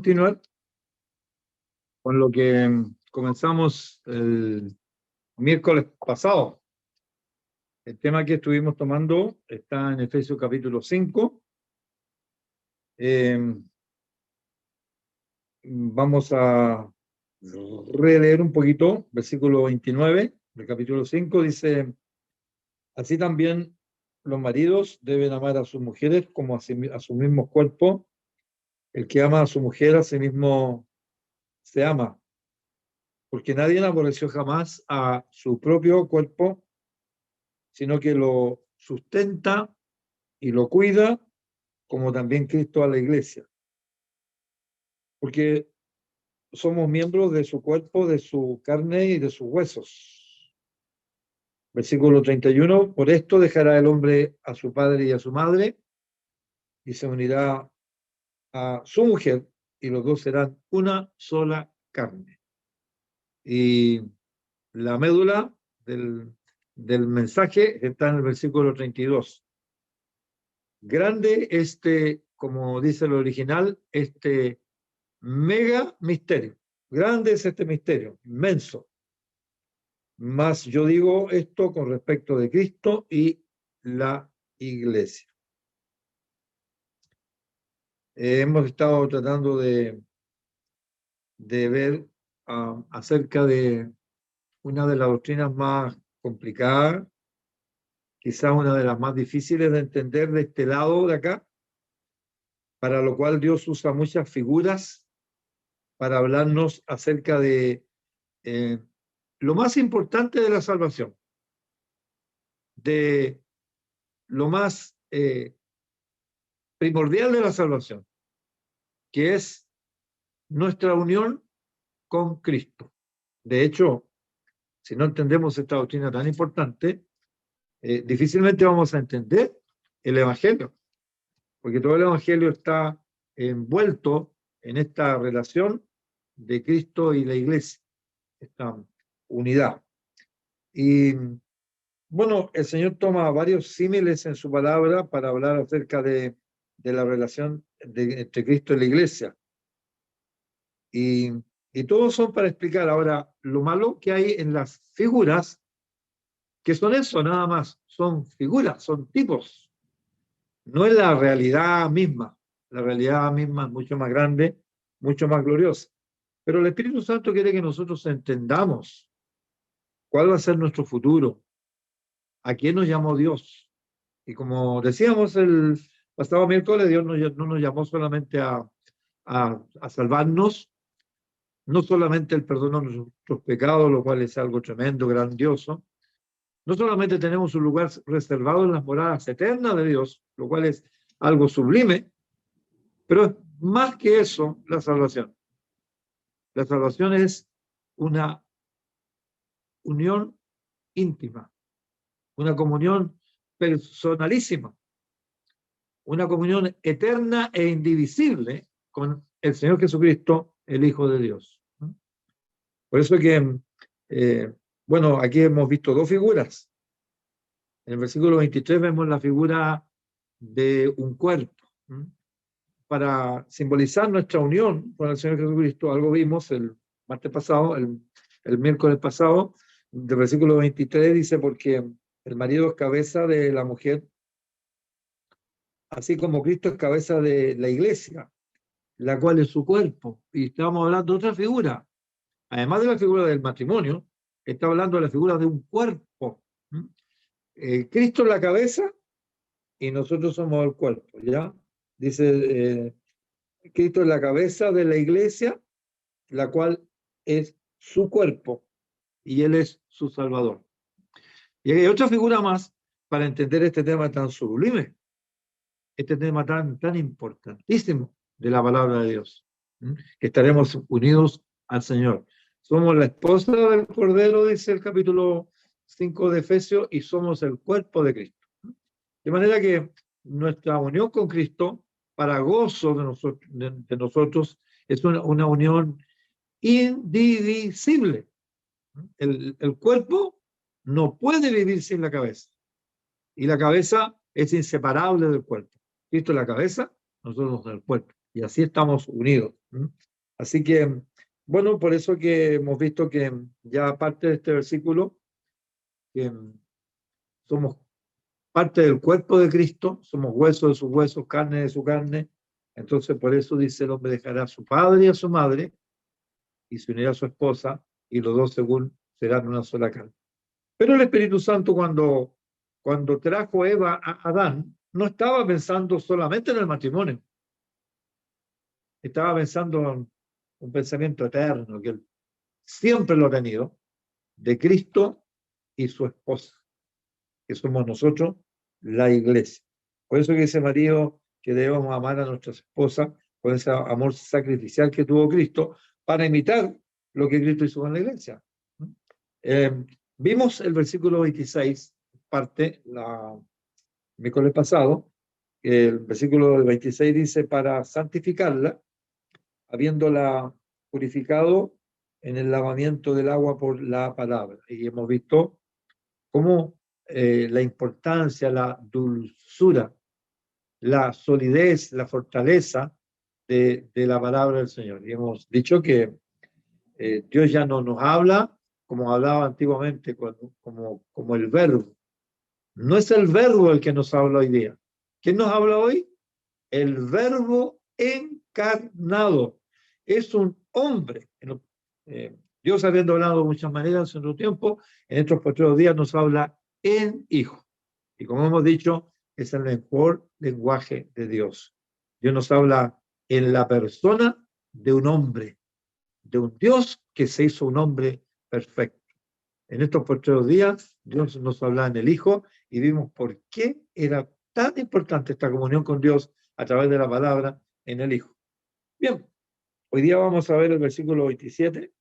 Continuar con lo que comenzamos el miércoles pasado. El tema que estuvimos tomando está en Efesios capítulo 5. Vamos a releer un poquito, versículo 29 del capítulo 5, dice: así también los maridos deben amar a sus mujeres como a su mismo cuerpo. El que ama a su mujer, a sí mismo se ama, porque nadie aborreció jamás a su propio cuerpo, sino que lo sustenta y lo cuida, como también Cristo a la iglesia. Porque somos miembros de su cuerpo, de su carne y de sus huesos. Versículo 31, por esto dejará el hombre a su padre y a su madre, y se unirá a su mujer, y los dos serán una sola carne. Y la médula del mensaje está en el versículo 32. Grande como dice el original, mega misterio. Grande es este misterio, inmenso. Mas yo digo esto con respecto de Cristo y la iglesia. Hemos estado tratando de ver acerca de una de las doctrinas más complicadas, quizás una de las más difíciles de entender de este lado de acá, para lo cual Dios usa muchas figuras para hablarnos acerca de lo más importante de la salvación, de lo más primordial de la salvación, que es nuestra unión con Cristo. De hecho, si no entendemos esta doctrina tan importante, difícilmente vamos a entender el Evangelio, porque todo el Evangelio está envuelto en esta relación de Cristo y la iglesia, esta unidad. Y bueno, el Señor toma varios símiles en su palabra para hablar acerca de la relación entre Cristo y la iglesia. Y todos son para explicar. Ahora, lo malo que hay en las figuras, que son eso nada más, son figuras, son tipos, no es la realidad misma. La realidad misma es mucho más grande, mucho más gloriosa. Pero el Espíritu Santo quiere que nosotros entendamos cuál va a ser nuestro futuro, a quién nos llamó Dios. Y como decíamos el pasado miércoles, Dios no nos llamó solamente a salvarnos, no solamente el perdón de nuestros pecados, lo cual es algo tremendo, grandioso. No solamente tenemos un lugar reservado en las moradas eternas de Dios, lo cual es algo sublime, pero es más que eso la salvación. La salvación es una unión íntima, una comunión personalísima, una comunión eterna e indivisible con el Señor Jesucristo, el Hijo de Dios. Por eso que, bueno, aquí hemos visto dos figuras. En el versículo 23 vemos la figura de un cuerpo. Para simbolizar nuestra unión con el Señor Jesucristo, algo vimos el martes pasado, el miércoles pasado, del versículo 23 dice: porque el marido es cabeza de la mujer, así como Cristo es cabeza de la iglesia, la cual es su cuerpo. Y estamos hablando de otra figura. Además de la figura del matrimonio, está hablando de la figura de un cuerpo. Cristo es la cabeza y nosotros somos el cuerpo, ¿ya? Dice, Cristo es la cabeza de la iglesia, la cual es su cuerpo, y Él es su Salvador. Y hay otra figura más para entender este tema tan sublime, este tema tan importantísimo de la palabra de Dios, que estaremos unidos al Señor. Somos la esposa del Cordero, dice el capítulo 5 de Efesios, y somos el cuerpo de Cristo. De manera que nuestra unión con Cristo, para gozo de nosotros, es una unión indivisible. El cuerpo no puede vivir sin la cabeza, y la cabeza es inseparable del cuerpo. Cristo es la cabeza, nosotros el cuerpo, y así estamos unidos. ¿Mm? Así que, bueno, por eso que hemos visto que ya parte de este versículo, que somos parte del cuerpo de Cristo, somos hueso de sus huesos, carne de su carne. Entonces, por eso dice: el hombre dejará a su padre y a su madre y se unirá a su esposa, y los dos según serán una sola carne. Pero el Espíritu Santo, cuando trajo Eva a Adán, no estaba pensando solamente en el matrimonio, estaba pensando en un pensamiento eterno, que él siempre lo ha tenido, de Cristo y su esposa, que somos nosotros, la iglesia. Por eso que ese marido, que debemos amar a nuestras esposas con ese amor sacrificial que tuvo Cristo, para imitar lo que Cristo hizo con la iglesia. Vimos el versículo 26, parte, miércoles pasado. El versículo 26 dice: para santificarla, habiéndola purificado en el lavamiento del agua por la palabra. Y hemos visto cómo la importancia, la dulzura, la solidez, la fortaleza de la palabra del Señor. Y hemos dicho que Dios ya no nos habla como hablaba antiguamente, como el verbo. No es el verbo el que nos habla hoy día. ¿Quién nos habla hoy? El verbo encarnado. Es un hombre. Dios, habiendo hablado de muchas maneras en otro tiempo, en estos postreros días nos habla en Hijo. Y como hemos dicho, es el mejor lenguaje de Dios. Dios nos habla en la persona de un hombre, de un Dios que se hizo un hombre perfecto. En estos postreros días, Dios nos habla en el Hijo y vimos por qué era tan importante esta comunión con Dios a través de la palabra en el Hijo. Bien, hoy día vamos a ver el versículo 27.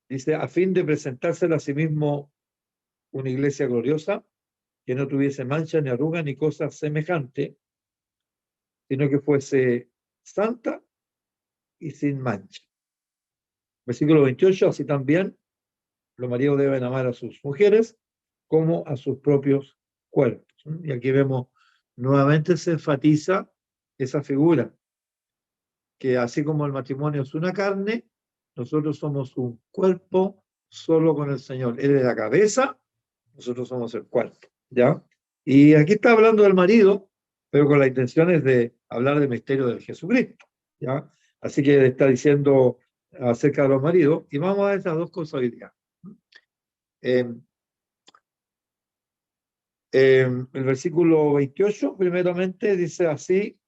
Dice: a fin de presentársela a sí mismo una iglesia gloriosa, que no tuviese mancha, ni arruga, ni cosa semejante, sino que fuese santa y sin mancha. Versículo 28, así también los maridos deben amar a sus mujeres como a sus propios cuerpos. Y aquí vemos nuevamente se enfatiza esa figura, que así como el matrimonio es una carne, nosotros somos un cuerpo solo con el Señor. Él es la cabeza, nosotros somos el cuerpo, ¿ya? Y aquí está hablando del marido, pero con la intención es de hablar del misterio del Jesucristo, ¿ya? Así que está diciendo acerca de los maridos, y vamos a esas dos cosas hoy día. El versículo 28, primeramente, dice así: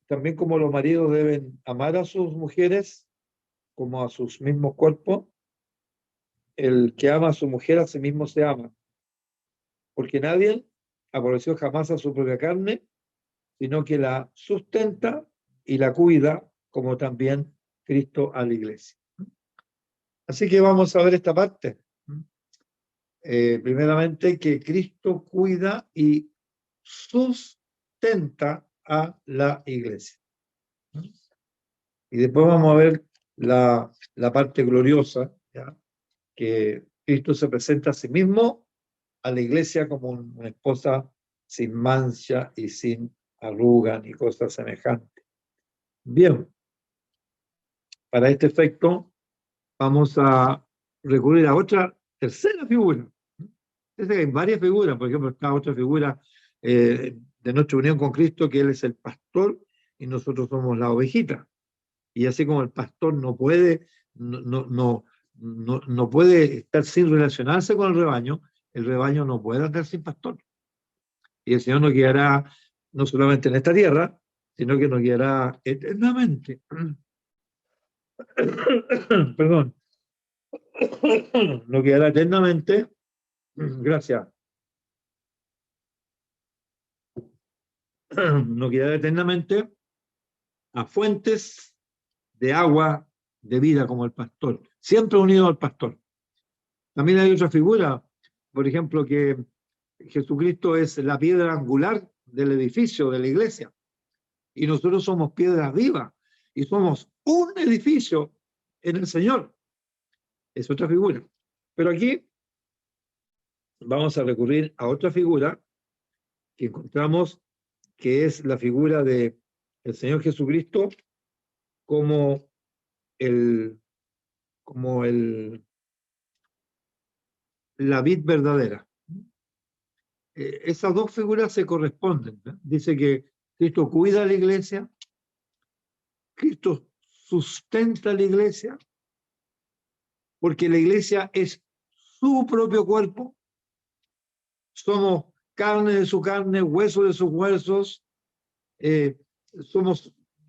también como los maridos deben amar a sus mujeres como a sus mismos cuerpos, el que ama a su mujer a sí mismo se ama, porque nadie aborreció jamás a su propia carne, sino que la sustenta y la cuida, como también Cristo a la iglesia. Así que vamos a ver esta parte. Primeramente, que Cristo cuida y sustenta a la iglesia. Y después vamos a ver la parte gloriosa, ¿ya? Que Cristo se presenta a sí mismo a la iglesia como una esposa sin mancha y sin arruga ni cosas semejantes. Bien, para este efecto vamos a recurrir a otra tercera figura. Hay varias figuras, por ejemplo, está otra figura de nuestra unión con Cristo, que Él es el pastor y nosotros somos la ovejita. Y así como el pastor no puede estar sin relacionarse con el rebaño no puede andar sin pastor. Y el Señor nos guiará no solamente en esta tierra, sino que nos guiará eternamente. Perdón. Nos guiará eternamente. Gracias. Nos guiará eternamente a fuentes de agua de vida como el pastor, siempre unido al pastor. También hay otra figura, por ejemplo, que Jesucristo es la piedra angular del edificio, de la iglesia, y nosotros somos piedras vivas, y somos un edificio en el Señor. Es otra figura. Pero aquí vamos a recurrir a otra figura que encontramos, que es la figura del Señor Jesucristo como la vid verdadera. Esas dos figuras se corresponden, ¿no? Dice que Cristo cuida a la iglesia, Cristo sustenta a la iglesia, porque la iglesia es su propio cuerpo, somos carne de su carne, hueso de sus huesos,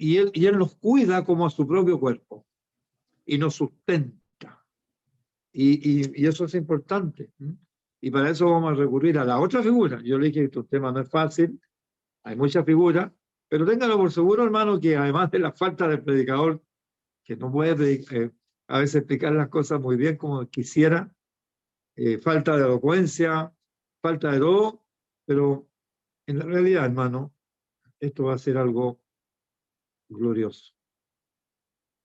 y él nos cuida como a su propio cuerpo y nos sustenta. Y eso es importante. Y para eso vamos a recurrir a la otra figura. Yo le dije que este tema no es fácil, hay muchas figuras, pero ténganlo por seguro, hermano, que además de la falta del predicador, que no puede a veces explicar las cosas muy bien como quisiera, falta de elocuencia, falta de todo, pero en la realidad, hermano, esto va a ser algo glorioso.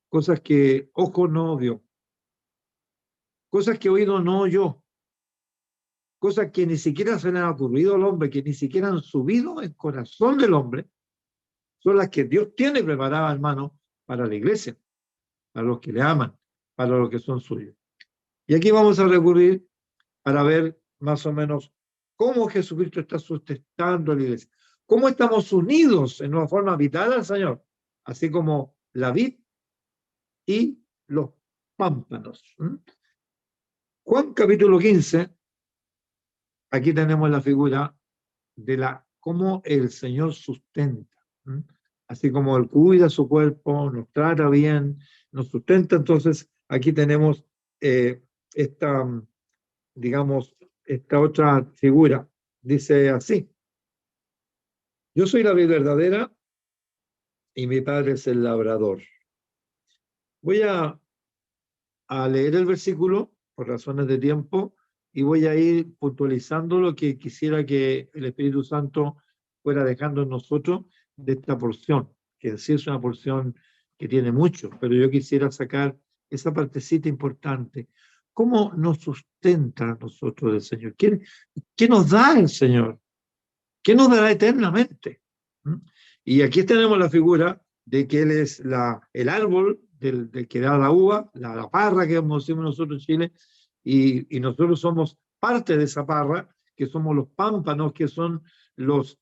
Cosas que ojo no vio, cosas que oído no oyó, cosas que ni siquiera se le han ocurrido al hombre, que ni siquiera han subido en corazón del hombre, son las que Dios tiene preparadas, hermano, para la iglesia, para los que le aman, para los que son suyos. Y aquí vamos a recurrir para ver más o menos cómo Jesucristo está sustentando a la iglesia, cómo estamos unidos en una forma vital al Señor, así como la vid y los pámpanos. Juan capítulo 15, aquí tenemos la figura de cómo el Señor sustenta, así como Él cuida su cuerpo, nos trata bien, nos sustenta. Entonces aquí tenemos esta, digamos, esta otra figura. Dice así: yo soy la vid verdadera y mi padre es el labrador. Voy a leer el versículo por razones de tiempo y voy a ir puntualizando lo que quisiera que el Espíritu Santo fuera dejando en nosotros de esta porción, que sí es una porción que tiene mucho, pero yo quisiera sacar esa partecita importante. ¿Cómo nos sustenta a nosotros el Señor? ¿Qué nos da el Señor? ¿Qué nos dará eternamente? Y aquí tenemos la figura de que Él es el árbol del que da la uva, la parra que decimos nosotros en Chile, y nosotros somos parte de esa parra, que somos los pámpanos, que son los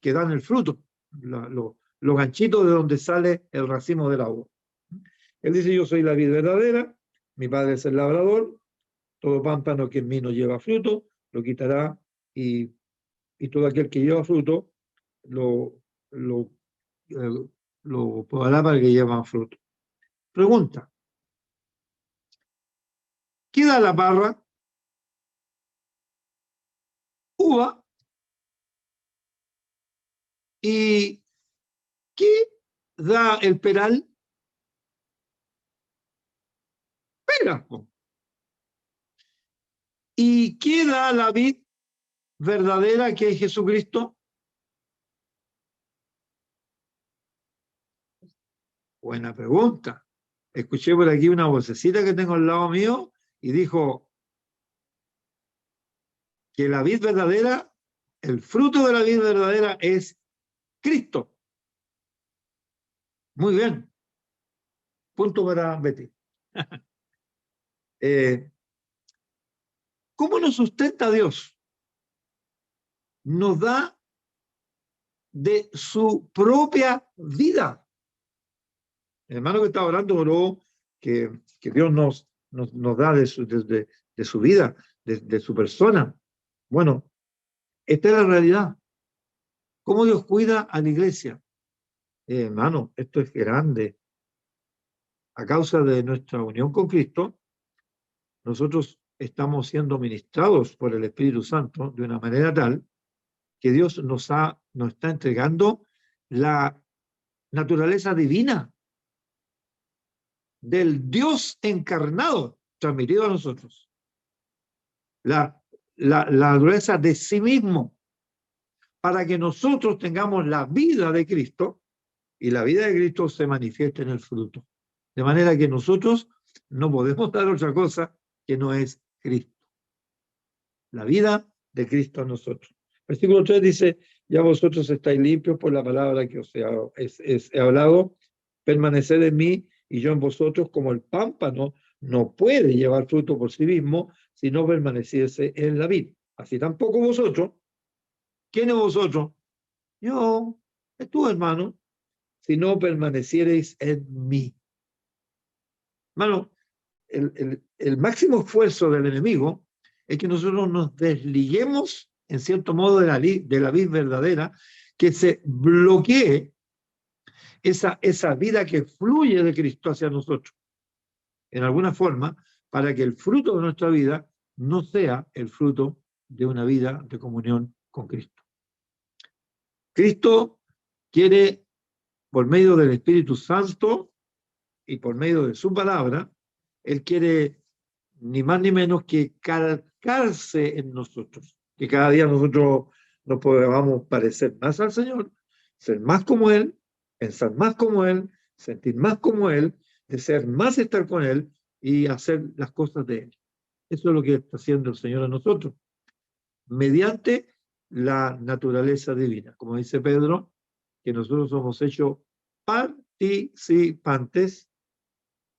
que dan el fruto, los ganchitos de donde sale el racimo de la uva. Él dice: yo soy la vid verdadera, mi padre es el labrador, todo pámpano que en mí no lleva fruto, lo quitará, y todo aquel que lleva fruto lo podará para que lleve más fruto. Pregunta: ¿qué da la parra? Uva. ¿Y qué da el peral? Peras. ¿Y qué da la vid verdadera, que es Jesucristo? Buena pregunta. Escuché por aquí una vocecita que tengo al lado mío y dijo que la vid verdadera, el fruto de la vid verdadera es Cristo. Muy bien. Punto para Betty. ¿Cómo nos sustenta Dios? Nos da de su propia vida. El hermano que estaba orando oró que Dios nos da de su vida, de su persona. Bueno, esta es la realidad. ¿Cómo Dios cuida a la iglesia? Hermano, esto es grande. A causa de nuestra unión con Cristo, nosotros estamos siendo ministrados por el Espíritu Santo de una manera tal que Dios nos está entregando la naturaleza divina del Dios encarnado transmitido a nosotros. La naturaleza de sí mismo, para que nosotros tengamos la vida de Cristo y la vida de Cristo se manifieste en el fruto. De manera que nosotros no podemos dar otra cosa que no es Cristo. La vida de Cristo en nosotros. Versículo 3 dice: ya vosotros estáis limpios por la palabra que os he hablado. permanecer en mí y yo en vosotros, como el pámpano no puede llevar fruto por sí mismo si no permaneciese en la vid. Así tampoco vosotros. ¿Quiénes vosotros? Yo, tú, hermano, si no permaneciereis en mí. Hermano, el máximo esfuerzo del enemigo es que nosotros nos desliguemos, en cierto modo, de la vid verdadera, que se bloquee esa vida que fluye de Cristo hacia nosotros, en alguna forma, para que el fruto de nuestra vida no sea el fruto de una vida de comunión con Cristo. Cristo quiere, por medio del Espíritu Santo y por medio de su palabra, Él quiere ni más ni menos que calcarse en nosotros, que cada día nosotros nos podamos parecer más al Señor, ser más como Él, pensar más como Él, sentir más como Él, desear más estar con Él y hacer las cosas de Él. Eso es lo que está haciendo el Señor a nosotros, mediante la naturaleza divina. Como dice Pedro, que nosotros somos hechos participantes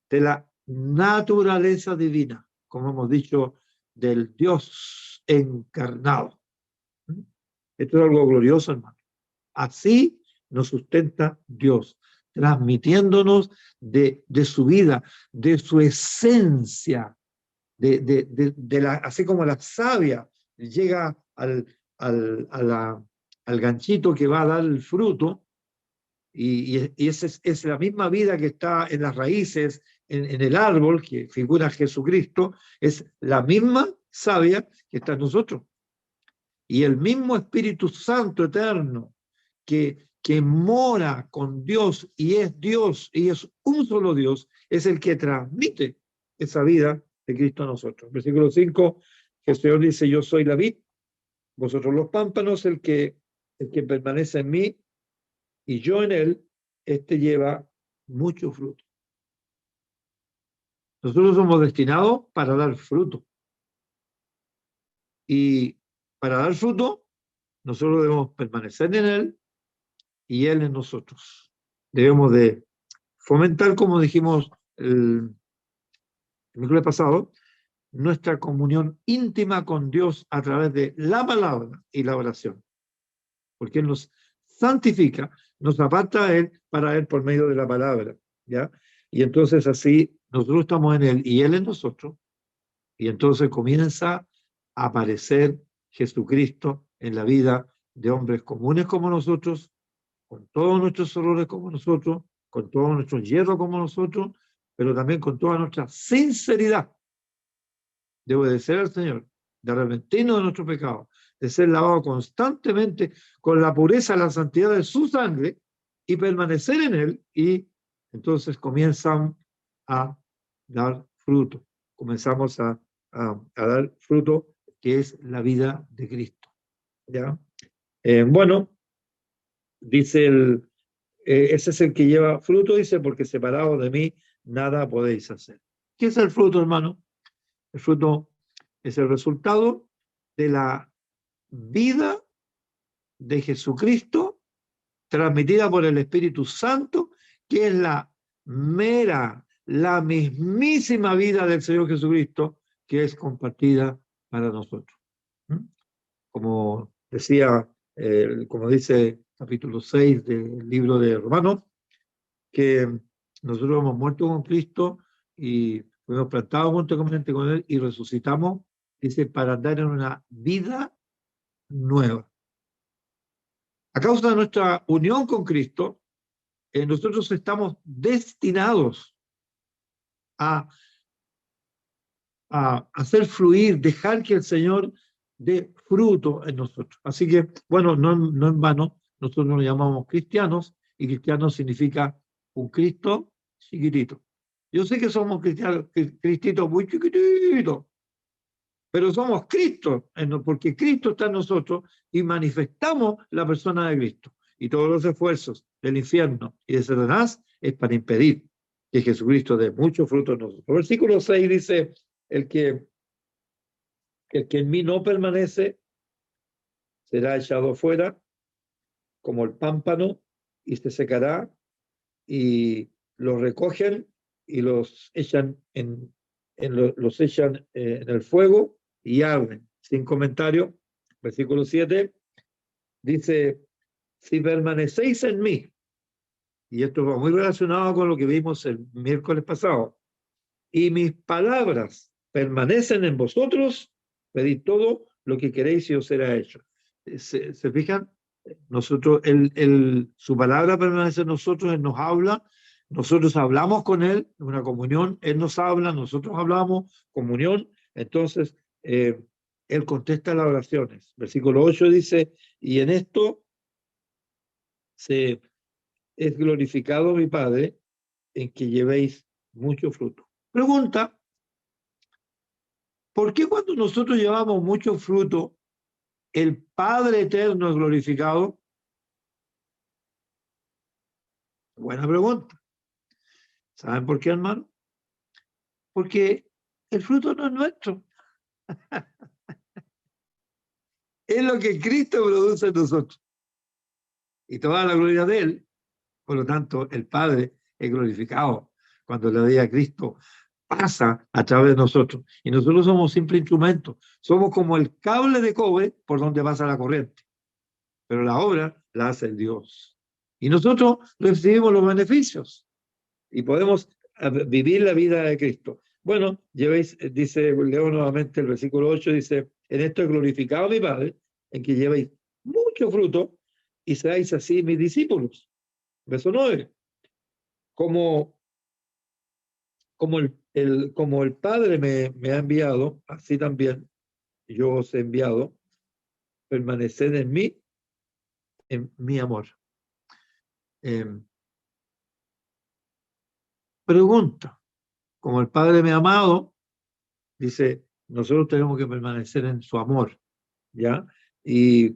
de la naturaleza divina, como hemos dicho, del Dios encarnado. Esto es algo glorioso, hermano. Así nos sustenta Dios, transmitiéndonos de su vida, de su esencia, así como la savia llega al ganchito que va a dar el fruto, y esa es la misma vida que está en las raíces, en el árbol, que figura Jesucristo, es la misma savia que está en nosotros. Y el mismo Espíritu Santo eterno que mora con Dios y es un solo Dios, es el que transmite esa vida de Cristo a nosotros. Versículo 5, el Señor dice: yo soy la vid, vosotros los pámpanos, el que permanece en mí y yo en él, este lleva mucho fruto. Nosotros somos destinados para dar fruto. Y para dar fruto, nosotros debemos permanecer en él y él en nosotros. Debemos de fomentar, como dijimos el miércoles pasado, nuestra comunión íntima con Dios a través de la palabra y la oración. Porque Él nos santifica, nos aparta a Él para Él por medio de la palabra, ¿ya? Y entonces así nosotros estamos en Él y Él en nosotros, y entonces comienza a aparecer Jesucristo en la vida de hombres comunes como nosotros, con todos nuestros errores como nosotros, con todos nuestros hierros como nosotros, pero también con toda nuestra sinceridad de obedecer al Señor, de arrepentirnos de nuestro pecado, de ser lavado constantemente con la pureza, la santidad de su sangre y permanecer en él, y entonces comienzan a dar fruto. Comenzamos a dar fruto, que es la vida de Cristo. ¿Ya? Bueno, dice ese es el que lleva fruto, dice, porque separado de mí nada podéis hacer. ¿Qué es el fruto, hermano? El fruto es el resultado de la vida de Jesucristo transmitida por el Espíritu Santo, que es la mismísima vida del Señor Jesucristo, que es compartida para nosotros. Como decía, como dice capítulo 6 del libro de Romanos, que nosotros hemos muerto con Cristo y fuimos plantados juntamente con Él y resucitamos, dice, para andar en una vida nueva. A causa de nuestra unión con Cristo, nosotros estamos destinados a hacer fluir, dejar que el Señor dé fruto en nosotros. Así que, bueno, no en vano, nosotros nos llamamos cristianos, y cristiano significa un Cristo chiquitito. Yo sé que somos cristitos muy chiquititos, pero somos Cristo, porque Cristo está en nosotros y manifestamos la persona de Cristo. Y todos los esfuerzos del infierno y de Satanás es para impedir que Jesucristo dé mucho fruto en nosotros. El versículo 6 dice: el que en mí no permanece será echado fuera como el pámpano y se secará, y los recogen y los echan los echan en el fuego y arden. Sin comentario, versículo 7, dice, si permanecéis en mí, y esto va muy relacionado con lo que vimos el miércoles pasado, y mis palabras permanecen en vosotros, pedid todo lo que queréis y os será hecho. ¿Se fijan? Nosotros, su palabra permanece en nosotros, Él nos habla, nosotros hablamos con Él, una comunión, Él nos habla, nosotros hablamos, comunión, entonces Él contesta las oraciones. Versículo 8 dice, y en esto es glorificado mi Padre, en que llevéis mucho fruto. Pregunta, ¿por qué cuando nosotros llevamos mucho fruto, el Padre Eterno es glorificado? Buena pregunta. ¿Saben por qué, hermano? Porque el fruto no es nuestro. Es lo que Cristo produce en nosotros. Y toda la gloria de Él. Por lo tanto, el Padre es glorificado cuando la vida de Cristo pasa a través de nosotros. Y nosotros somos simples instrumentos. Somos como el cable de cobre por donde pasa la corriente. Pero la obra la hace el Dios. Y nosotros recibimos los beneficios. Y podemos vivir la vida de Cristo. Bueno, llevéis, dice, leo nuevamente el versículo 8, dice, en esto es glorificado mi Padre, en que llevéis mucho fruto y seáis así mis discípulos. Verso 9. Como el Padre me ha enviado, así también yo os he enviado, permaneced en mi amor. Pregunta, como el Padre me ha amado, dice, nosotros tenemos que permanecer en su amor, ¿ya? Y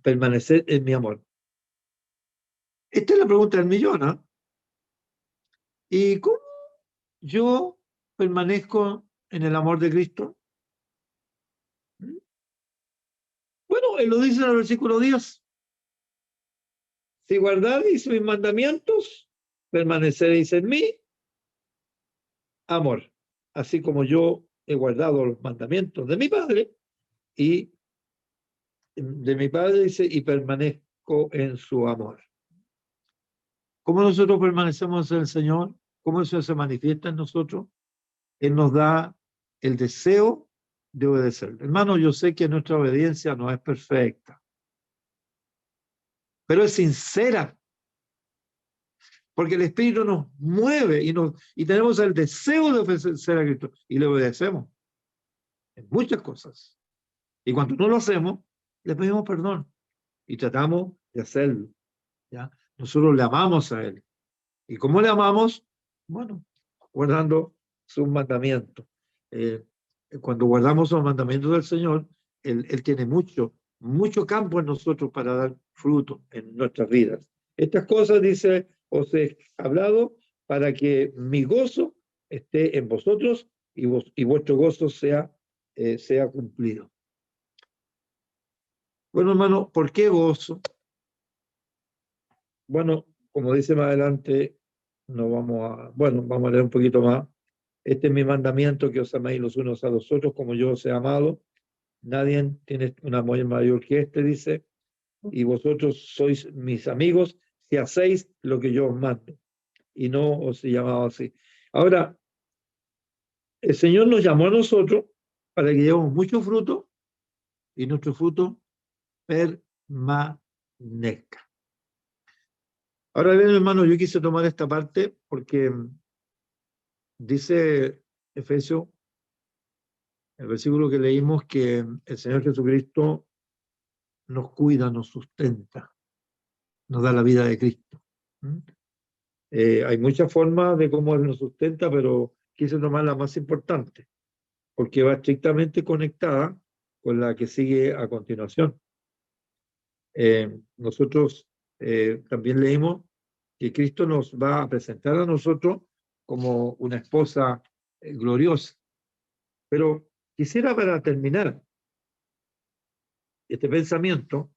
permanecer en mi amor. Esta es la pregunta del millón, ¿eh? ¿Y cómo yo permanezco en el amor de Cristo? Bueno, él lo dice en el versículo 10. Si guardaréis mis mandamientos, permaneceréis en mí, amor. Así como yo he guardado los mandamientos de mi Padre, y de mi Padre dice, y permanezco en su amor. ¿Cómo nosotros permanecemos en el Señor? ¿Cómo eso se manifiesta en nosotros? Él nos da el deseo de obedecer. Hermano, yo sé que nuestra obediencia no es perfecta, pero es sincera, porque el Espíritu nos mueve y tenemos el deseo de obedecer a Cristo y le obedecemos en muchas cosas. Y cuando no lo hacemos, le pedimos perdón y tratamos de hacerlo, ¿ya? Nosotros le amamos a Él. ¿Y cómo le amamos? Bueno, guardando sus mandamientos. Cuando guardamos los mandamientos del Señor, Él tiene mucho campo en nosotros para dar fruto en nuestras vidas. Estas cosas, dice, os he hablado para que mi gozo esté en vosotros y vuestro gozo sea cumplido. Bueno, hermano, ¿por qué gozo? Bueno, como dice más adelante, vamos a leer un poquito más. Este es mi mandamiento, que os améis los unos a los otros como yo os he amado. Nadie tiene un amor mayor que este, dice, y vosotros sois mis amigos si hacéis lo que yo os mando. Y no os he llamado así. Ahora, el Señor nos llamó a nosotros para que llevemos mucho fruto y nuestro fruto permanezca. Ahora bien, hermano, yo quise tomar esta parte porque dice Efesios, el versículo que leímos, que el Señor Jesucristo nos cuida, nos sustenta, nos da la vida de Cristo. Hay muchas formas de cómo Él nos sustenta, pero quise tomar la más importante, porque va estrictamente conectada con la que sigue a continuación. Nosotros también leímos que Cristo nos va a presentar a nosotros como una esposa gloriosa. Pero quisiera, para terminar este pensamiento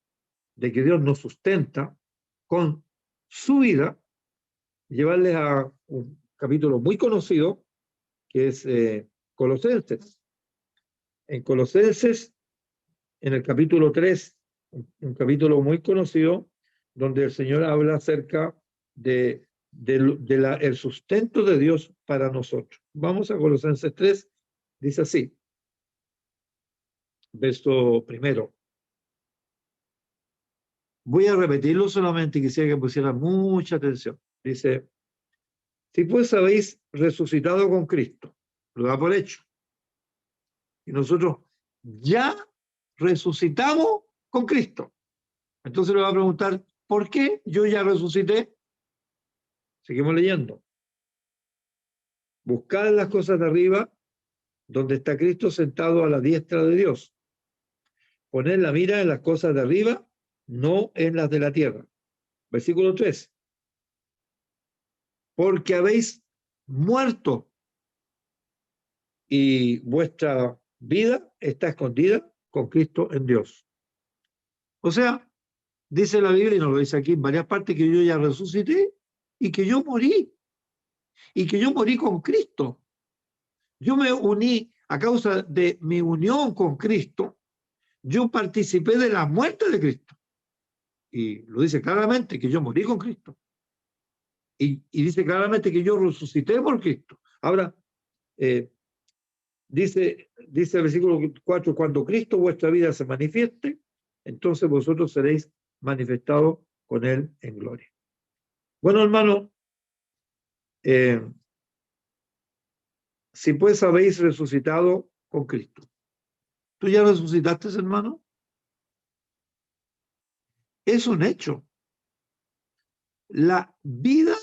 de que Dios nos sustenta con su vida, llevarles a un capítulo muy conocido, que es Colosenses. En Colosenses, en el capítulo 3, un capítulo muy conocido, donde el Señor habla acerca del sustento de Dios para nosotros. Vamos a Colosenses 3, dice así, verso primero. Voy a repetirlo solamente, quisiera que pusieran mucha atención. Dice, si pues habéis resucitado con Cristo, lo da por hecho. Y nosotros ya resucitamos con Cristo. Entonces le va a preguntar, ¿por qué yo ya resucité? Seguimos leyendo. Buscad las cosas de arriba, donde está Cristo sentado a la diestra de Dios. Poned la mira en las cosas de arriba, no en las de la tierra. Versículo 3. Porque habéis muerto y vuestra vida está escondida con Cristo en Dios. O sea, dice la Biblia, y nos lo dice aquí en varias partes, que yo ya resucité y que yo morí. Y que yo morí con Cristo. Yo me uní a causa de mi unión con Cristo. Yo participé de la muerte de Cristo. Y lo dice claramente que yo morí con Cristo. Y dice claramente que yo resucité por Cristo. Ahora, dice el versículo 4, cuando Cristo vuestra vida se manifieste, entonces vosotros seréis manifestados con Él en gloria. Bueno, hermano, si pues habéis resucitado con Cristo. ¿Tú ya resucitaste, hermano? Es un hecho. La vida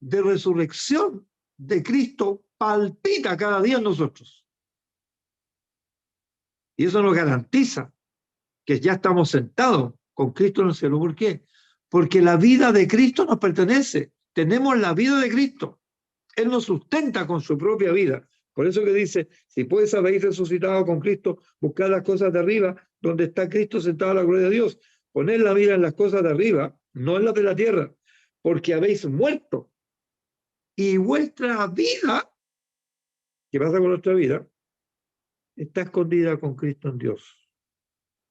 de resurrección de Cristo palpita cada día en nosotros. Y eso nos garantiza que ya estamos sentados con Cristo en el cielo. ¿Por qué? Porque la vida de Cristo nos pertenece. Tenemos la vida de Cristo. Él nos sustenta con su propia vida. Por eso que dice, si pues habéis resucitado con Cristo, buscad las cosas de arriba, donde está Cristo sentado a la gloria de Dios. Poned la mira en las cosas de arriba, no en las de la tierra, porque habéis muerto. Y vuestra vida, ¿qué pasa con nuestra vida? Está escondida con Cristo en Dios.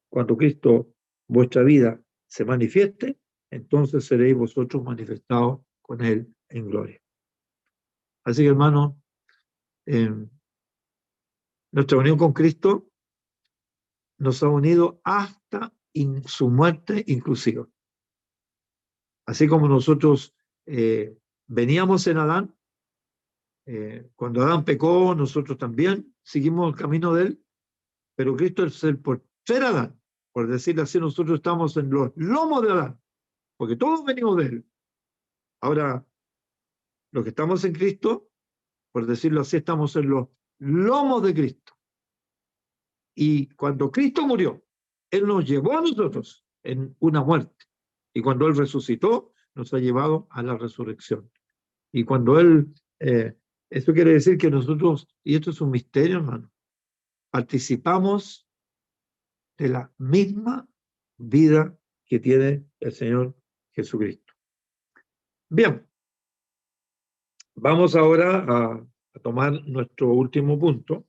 Cuando Cristo, vuestra vida, se manifieste, entonces seréis vosotros manifestados con Él en gloria. Así que, hermano, nuestra unión con Cristo nos ha unido hasta su muerte inclusive. Así como nosotros veníamos en Adán, cuando Adán pecó, nosotros también seguimos el camino de él, pero Cristo es el por ser Adán, por decirlo así, nosotros estamos en los lomos de Adán, porque todos venimos de él. Ahora, los que estamos en Cristo, por decirlo así, estamos en los lomos de Cristo. Y cuando Cristo murió, Él nos llevó a nosotros en una muerte. Y cuando Él resucitó, nos ha llevado a la resurrección. Y cuando Él, eso quiere decir que nosotros, y esto es un misterio, hermano, participamos de la misma vida que tiene el Señor Jesucristo. Bien, vamos ahora a tomar nuestro último punto,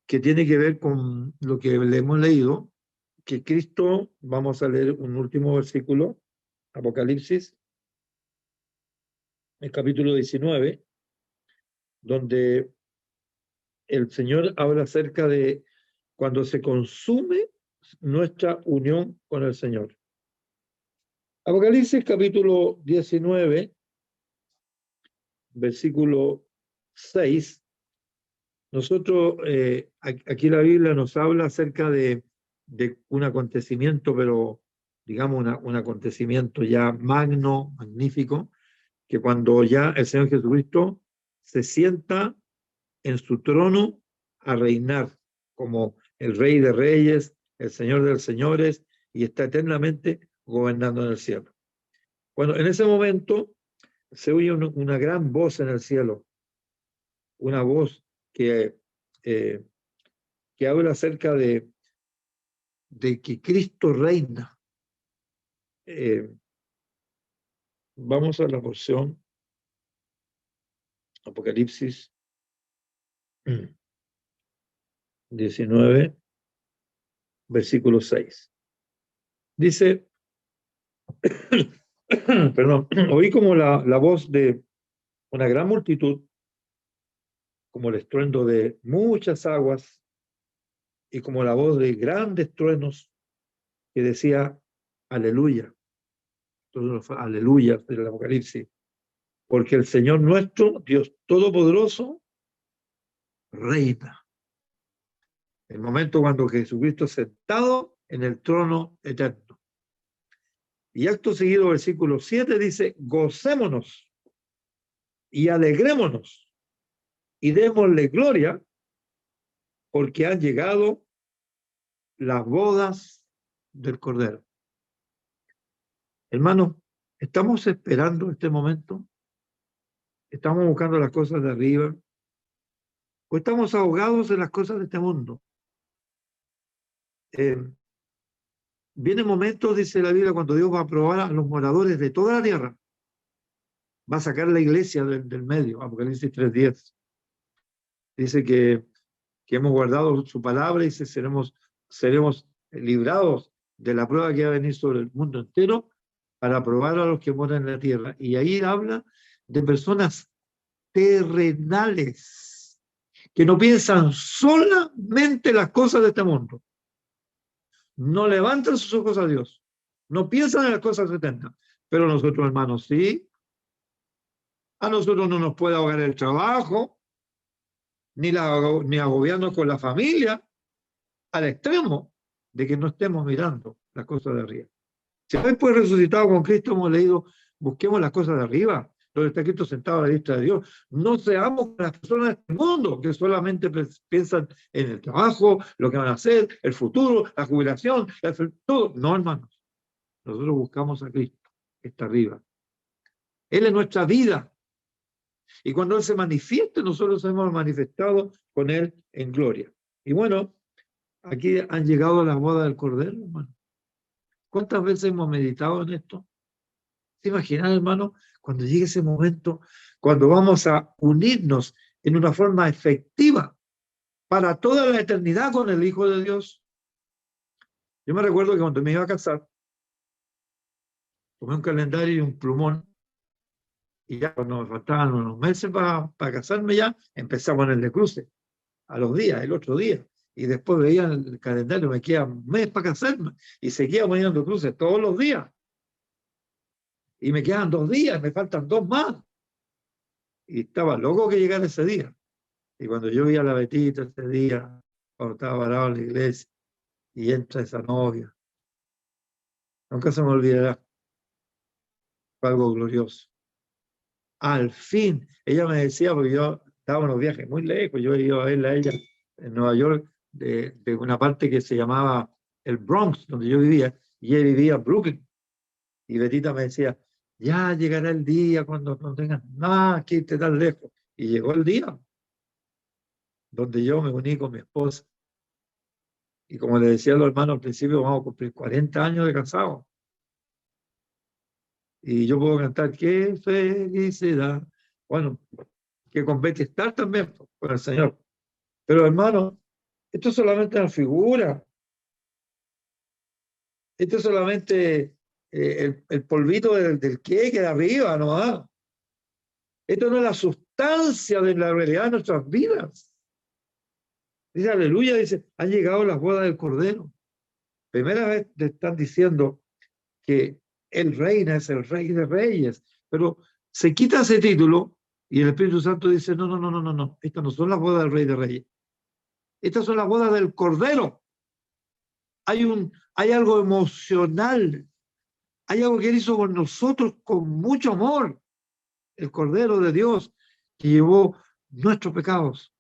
que tiene que ver con lo que le hemos leído, que Cristo, vamos a leer un último versículo, Apocalipsis, el capítulo 19, donde el Señor habla acerca de cuando se consume nuestra unión con el Señor. Apocalipsis capítulo 19, versículo 6, nosotros, aquí la Biblia nos habla acerca de un acontecimiento, pero digamos un acontecimiento ya magno, magnífico, que cuando ya el Señor Jesucristo se sienta en su trono a reinar como el Rey de Reyes, el Señor de los Señores, y está eternamente gobernando en el cielo. Bueno, en ese momento se oye una gran voz en el cielo, una voz que habla acerca de que Cristo reina Vamos a la porción Apocalipsis 19, versículo 6. Dice, perdón, oí como la voz de una gran multitud, como el estruendo de muchas aguas y como la voz de grandes truenos que decía, aleluya. Entonces, aleluya del Apocalipsis. Porque el Señor nuestro, Dios Todopoderoso, reina. El momento cuando Jesucristo es sentado en el trono eterno. Y acto seguido, versículo 7 dice, gocémonos y alegrémonos y démosle gloria porque han llegado las bodas del Cordero. Hermano, ¿estamos esperando este momento? ¿Estamos buscando las cosas de arriba? ¿O estamos ahogados en las cosas de este mundo? Vienen momentos, dice la Biblia, cuando Dios va a probar a los moradores de toda la tierra. Va a sacar la iglesia del medio, Apocalipsis 3:10. Dice que hemos guardado su palabra y seremos librados de la prueba que va a venir sobre el mundo entero para probar a los que moran en la tierra. Y ahí habla de personas terrenales que no piensan solamente las cosas de este mundo. No levantan sus ojos a Dios. No piensan en las cosas eternas. Pero nosotros, hermanos, sí. A nosotros no nos puede ahogar el trabajo, ni agobiarnos con la familia, al extremo de que no estemos mirando las cosas de arriba. Si después resucitado con Cristo hemos leído, busquemos las cosas de arriba, donde está Cristo sentado a la diestra de Dios. No seamos las personas de este mundo que solamente piensan en el trabajo, lo que van a hacer, el futuro, la jubilación, todo. No, hermanos. Nosotros buscamos a Cristo, que está arriba. Él es nuestra vida. Y cuando Él se manifieste, nosotros hemos manifestado con Él en gloria. Y bueno, aquí han llegado las bodas del Cordero, hermano. ¿Cuántas veces hemos meditado en esto? ¿Se imaginan, hermano, cuando llegue ese momento, cuando vamos a unirnos en una forma efectiva para toda la eternidad con el Hijo de Dios? Yo me recuerdo que cuando me iba a casar, tomé un calendario y un plumón, y ya cuando me faltaban unos meses para casarme ya, empezaba en el de cruce, a los días, el otro día. Y después veía el calendario, me queda un mes para casarme, y seguía poniendo cruces todos los días. Y me quedan 2 días, me faltan 2 más. Y estaba loco que llegara ese día. Y cuando yo vi a la Betita ese día, cuando estaba parado en la iglesia, y entra esa novia, nunca se me olvidará. Fue algo glorioso. Al fin, ella me decía, porque yo estaba en los viajes muy lejos, yo iba a verla a ella en Nueva York, de una parte que se llamaba el Bronx, donde yo vivía, y ella vivía en Brooklyn. Y Betita me decía, ya llegará el día cuando no tengas nada que irte tan lejos. Y llegó el día donde yo me uní con mi esposa. Y como le decía a los hermanos al principio, vamos a cumplir 40 años de casados. Y yo puedo cantar, qué felicidad. Bueno, que compete estar también con el Señor. Pero hermano, esto es solamente una figura. Esto es solamente el polvito del queque de arriba, ¿no? Esto no es la sustancia de la realidad de nuestras vidas. Dice, aleluya, dice, han llegado las bodas del Cordero. Primera vez te están diciendo que el reina es el rey de reyes, pero se quita ese título y el Espíritu Santo dice, no, estas no son las bodas del rey de reyes. Estas son las bodas del Cordero. Hay algo emocional, hay algo que Él hizo con nosotros con mucho amor. El Cordero de Dios que llevó nuestros pecados,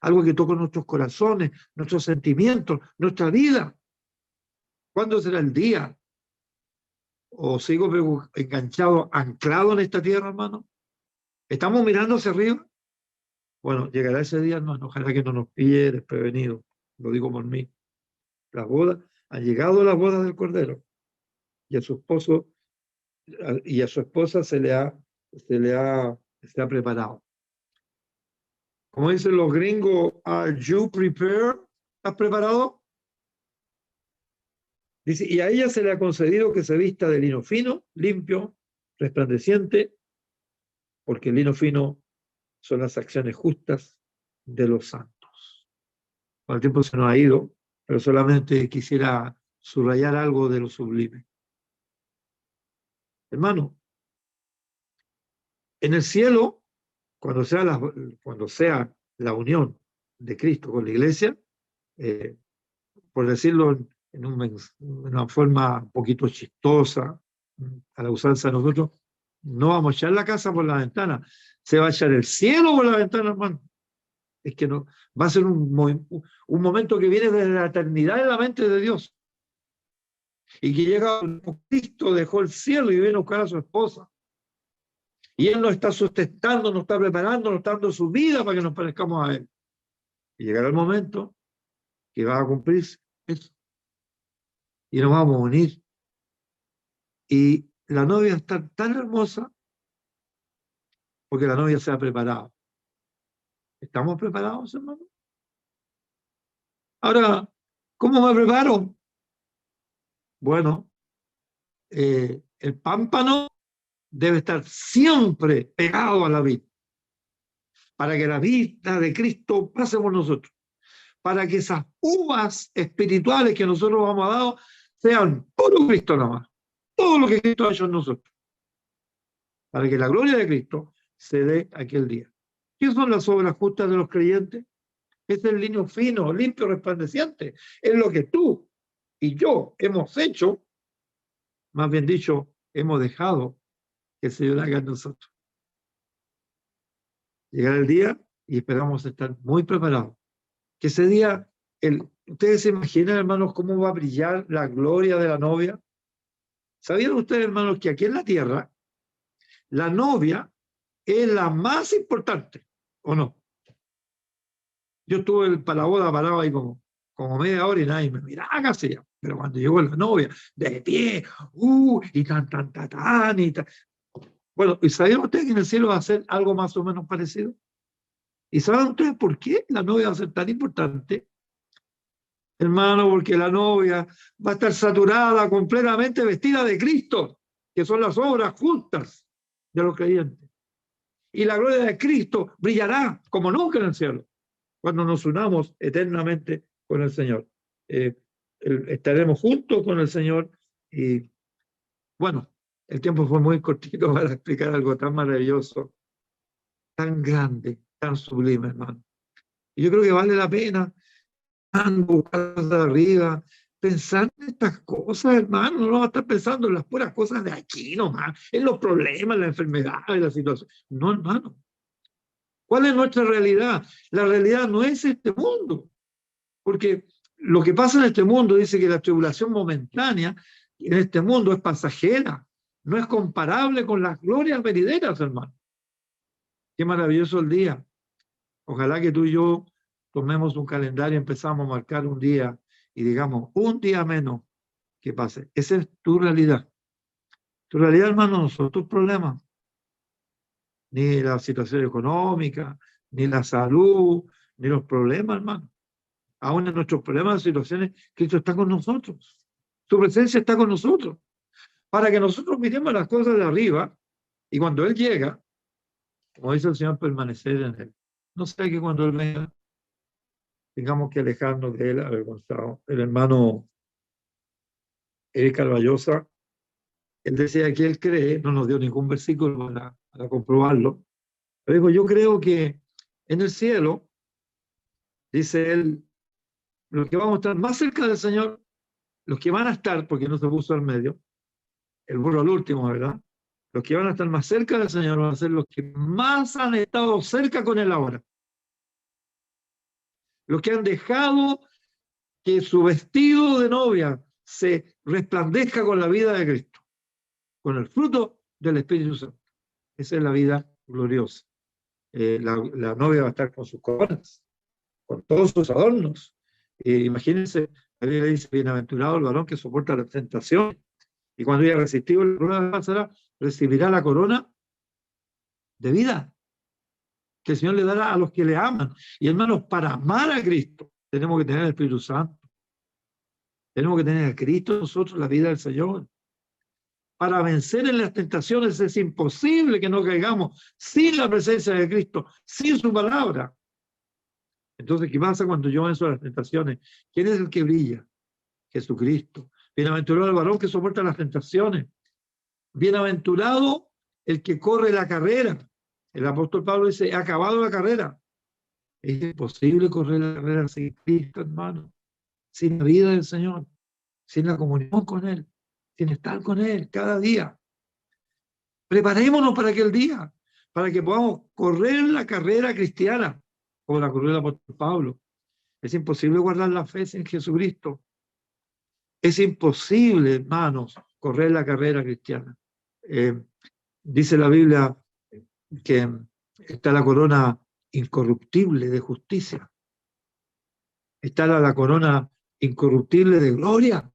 algo que tocó nuestros corazones, nuestros sentimientos, nuestra vida. ¿Cuándo será el día? ¿O sigo enganchado, anclado en esta tierra, hermano? ¿Estamos mirando hacia arriba? Bueno, llegará ese día, hermano, ojalá que no nos pille desprevenido, lo digo por mí. Las bodas, han llegado las bodas del Cordero y a su esposo y a su esposa se le ha preparado. Como dicen los gringos, ¿are you prepared? ¿Estás preparado? Dice, y a ella se le ha concedido que se vista de lino fino, limpio, resplandeciente, porque el lino fino son las acciones justas de los santos. Con el tiempo se nos ha ido, pero solamente quisiera subrayar algo de lo sublime. Hermano, en el cielo, cuando sea la unión de Cristo con la iglesia, por decirlo en una forma un poquito chistosa, a la usanza de nosotros, no vamos a echar la casa por la ventana, se va a echar el cielo por la ventana, hermano. Es que no, va a ser un momento que viene desde la eternidad en la mente de Dios. Y que llega Cristo, dejó el cielo y viene a buscar a su esposa. Y Él nos está sustentando, nos está preparando, nos está dando su vida para que nos parezcamos a Él. Y llegará el momento que va a cumplirse eso. Y nos vamos a unir. Y la novia está tan hermosa porque la novia se ha preparado. ¿Estamos preparados, hermano? Ahora, ¿cómo me preparo? Bueno, el pámpano debe estar siempre pegado a la vid, para que la vida de Cristo pase por nosotros, para que esas uvas espirituales que nosotros vamos a dar sean puro Cristo nomás, todo lo que Cristo ha hecho en nosotros, para que la gloria de Cristo se dé aquel día. ¿Qué son las obras justas de los creyentes? Es el lino fino, limpio, resplandeciente. Es lo que tú y yo hemos hecho, más bien dicho, hemos dejado que el Señor haga en nosotros. Llegará el día y esperamos estar muy preparados. Que ese día, ustedes se imaginan, hermanos, cómo va a brillar la gloria de la novia. ¿Sabían ustedes, hermanos, que aquí en la tierra, la novia es la más importante, o no? Yo estuve para la boda parado ahí como media hora y nadie me miraba casi ya. Pero cuando llegó la novia, de pie, y tan, y tan. Bueno, ¿y sabían ustedes que en el cielo va a ser algo más o menos parecido? ¿Y saben ustedes por qué la novia va a ser tan importante? Hermano, porque la novia va a estar saturada, completamente vestida de Cristo, que son las obras justas de los creyentes. Y la gloria de Cristo brillará como nunca en el cielo, cuando nos unamos eternamente con el Señor. Estaremos juntos con el Señor y, bueno, el tiempo fue muy cortito para explicar algo tan maravilloso, tan grande, tan sublime, hermano. Y yo creo que vale la pena buscar de arriba, pensar en estas cosas, hermano. No va a estar pensando en las puras cosas de aquí nomás, en los problemas, la enfermedad, la situación. No, hermano. ¿Cuál es nuestra realidad? La realidad no es este mundo, porque lo que pasa en este mundo dice que la tribulación momentánea en este mundo es pasajera, no es comparable con las glorias venideras, hermano. Qué maravilloso el día. Ojalá que tú y yo tomemos un calendario y empezamos a marcar un día y digamos, un día menos que pase. Esa es tu realidad. Tu realidad, hermano, no son tus problemas, ni la situación económica, ni la salud, ni los problemas, hermano. Aún en nuestros problemas y situaciones, Cristo está con nosotros. Su presencia está con nosotros. Para que nosotros miremos las cosas de arriba y cuando Él llega, como dice el Señor, permanecer en Él. No sé que cuando Él venga, tengamos que alejarnos de Él avergonzado. El hermano Eric Carballosa, él decía que él cree, no nos dio ningún versículo para comprobarlo, pero dijo, yo creo que en el cielo, dice él, los que vamos a estar más cerca del Señor, los que van a estar, porque no se puso al medio, el burro al último, ¿verdad? Los que van a estar más cerca del Señor van a ser los que más han estado cerca con Él ahora. Los que han dejado que su vestido de novia se resplandezca con la vida de Cristo, con el fruto del Espíritu Santo. Esa es la vida gloriosa. La novia va a estar con sus coronas, con todos sus adornos. Imagínense, la Biblia dice, bienaventurado el varón que soporta la tentación. Y cuando haya resistido la prueba pasará, recibirá la corona de vida que el Señor le dará a los que le aman. Y hermanos, para amar a Cristo, tenemos que tener el Espíritu Santo. Tenemos que tener a Cristo nosotros, la vida del Señor. Para vencer en las tentaciones es imposible que no caigamos sin la presencia de Cristo, sin su palabra. Entonces, ¿qué pasa cuando yo venzo las tentaciones? ¿Quién es el que brilla? Jesucristo. Bienaventurado el varón que soporta las tentaciones. Bienaventurado el que corre la carrera. El apóstol Pablo dice, he acabado la carrera. Es imposible correr la carrera sin Cristo, hermano. Sin la vida del Señor. Sin la comunión con Él. Sin estar con Él cada día. Preparémonos para aquel día. Para que podamos correr la carrera cristiana. Como la corrió el apóstol Pablo. Es imposible guardar la fe sin Jesucristo. Es imposible, hermanos, correr la carrera cristiana. Dice la Biblia que está la corona incorruptible de justicia. Está la corona incorruptible de gloria.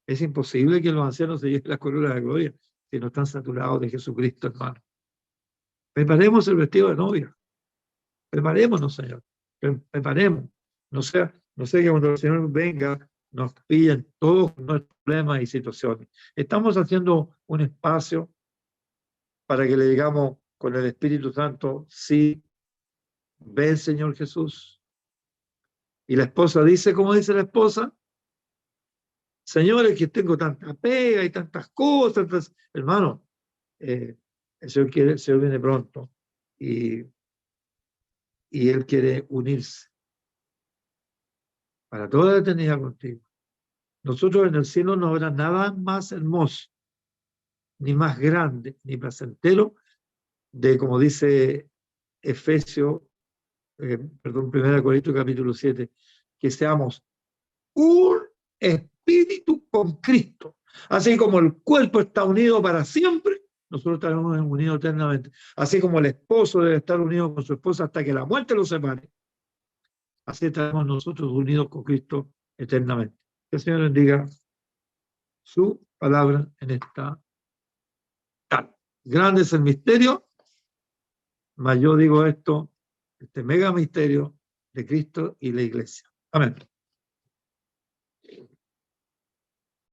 Es imposible que los ancianos se lleven la corona de gloria si no están saturados de Jesucristo, hermano. Preparemos el vestido de novia. Preparémonos, Señor. Preparemos. No sea que cuando el Señor venga nos pillen todos nuestros problemas y situaciones. Estamos haciendo un espacio para que le digamos con el Espíritu Santo, sí, ven Señor Jesús. Y la esposa dice, ¿cómo dice la esposa? Señores, que tengo tanta pega y tantas cosas. Hermano, el Señor viene pronto y Él quiere unirse para toda la eternidad contigo. Nosotros en el cielo no habrá nada más hermoso, ni más grande, ni placentero, de como dice Efesios, 1 Corintios capítulo 7, que seamos un espíritu con Cristo. Así como el cuerpo está unido para siempre, nosotros estaremos unidos eternamente. Así como el esposo debe estar unido con su esposa hasta que la muerte los separe, así estaremos nosotros unidos con Cristo eternamente. Que el Señor bendiga su palabra en esta tarde. Grande es el misterio, mas yo digo esto, este mega misterio de Cristo y la iglesia. Amén.